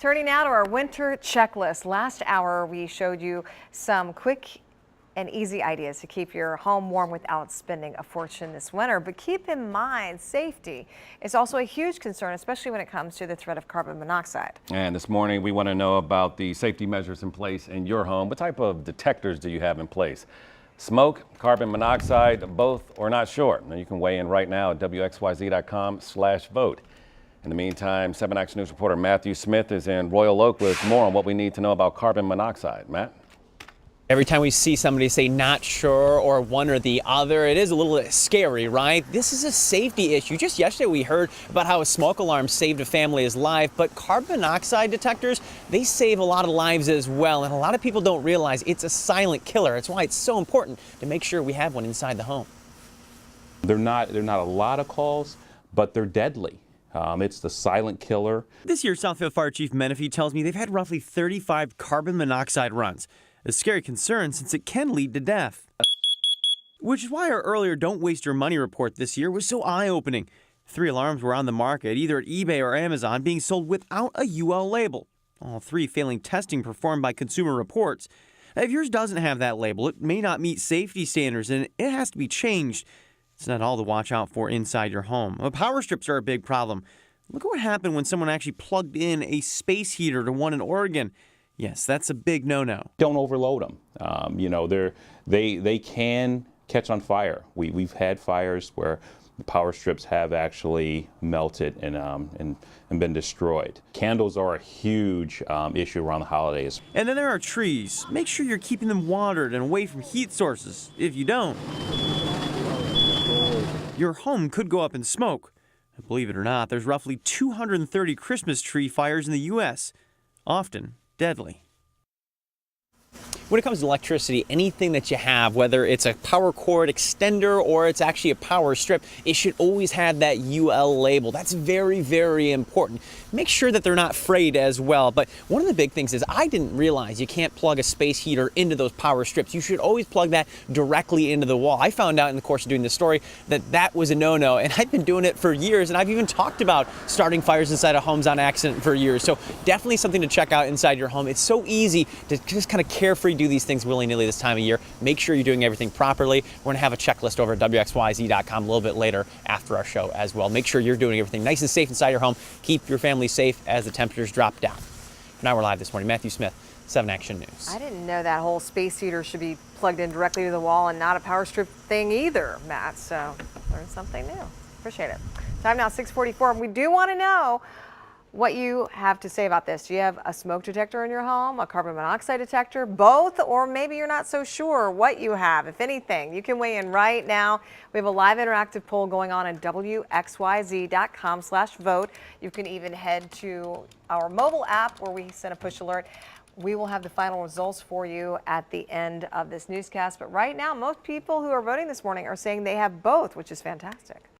Turning now to our winter checklist. Last hour, we showed you some quick and easy ideas to keep your home warm without spending a fortune this winter. But keep in mind, safety is also a huge concern, especially when it comes to the threat of carbon monoxide. And this morning, we want to know about the safety measures in place in your home. What type of detectors do you have in place? Smoke, carbon monoxide, both, or not sure? Now you can weigh in right now at WXYZ.com/vote. In the meantime, 7 Action News reporter Matthew Smith is in Royal Oak with more on what we need to know about carbon monoxide. Matt? Every time we see somebody say not sure or one or the other, it is a little scary, right? This is a safety issue. Just yesterday we heard about how a smoke alarm saved a family's life, but carbon monoxide detectors, they save a lot of lives as well. And a lot of people don't realize it's a silent killer. That's why it's so important to make sure we have one inside the home. They're not a lot of calls, but they're deadly. It's the silent killer. This year, Southfield Fire Chief Menifee tells me they've had roughly 35 carbon monoxide runs. A scary concern since it can lead to death. Which is why our earlier Don't Waste Your Money report this year was so eye-opening. 3 alarms were on the market, either at eBay or Amazon, being sold without a UL label. All 3 failing testing performed by Consumer Reports. Now, if yours doesn't have that label, it may not meet safety standards and it has to be changed. It's not all to watch out for inside your home. Power strips are a big problem. Look at what happened when someone actually plugged in a space heater to one in Oregon. Yes, that's a big no-no. Don't overload them. They can catch on fire. We've had fires where the power strips have actually melted and been destroyed. Candles are a huge issue around the holidays. And then there are trees. Make sure you're keeping them watered and away from heat sources. If you don't, your home could go up in smoke. And believe it or not, there's roughly 230 Christmas tree fires in the U.S., often deadly. When it comes to electricity, anything that you have, whether it's a power cord extender or it's actually a power strip, it should always have that UL label. That's very, very important. Make sure that they're not frayed as well. But one of the big things is I didn't realize you can't plug a space heater into those power strips. You should always plug that directly into the wall. I found out in the course of doing this story that that was a no-no, and I've been doing it for years, and I've even talked about starting fires inside of homes on accident for years. So definitely something to check out inside your home. It's so easy to just kind of carefree do these things willy-nilly this time of year. Make sure you're doing everything properly. We're going to have a checklist over at WXYZ.com a little bit later after our show as well. Make sure you're doing everything nice and safe inside your home. Keep your family safe as the temperatures drop down. Now we're live this morning. Matthew Smith, 7 Action News. I didn't know that whole space heater should be plugged in directly to the wall and not a power strip thing either, Matt. So learned something new. Appreciate it. Time now 6:44. We do want to know what you have to say about this. Do you have a smoke detector in your home, a carbon monoxide detector, both, or maybe you're not so sure what you have, if anything? You can weigh in right now. We have a live interactive poll going on WXYZ.com/vote. You can even head to our mobile app where we send a push alert. We will have the final results for you at the end of this newscast. But right now, most people who are voting this morning are saying they have both, which is fantastic.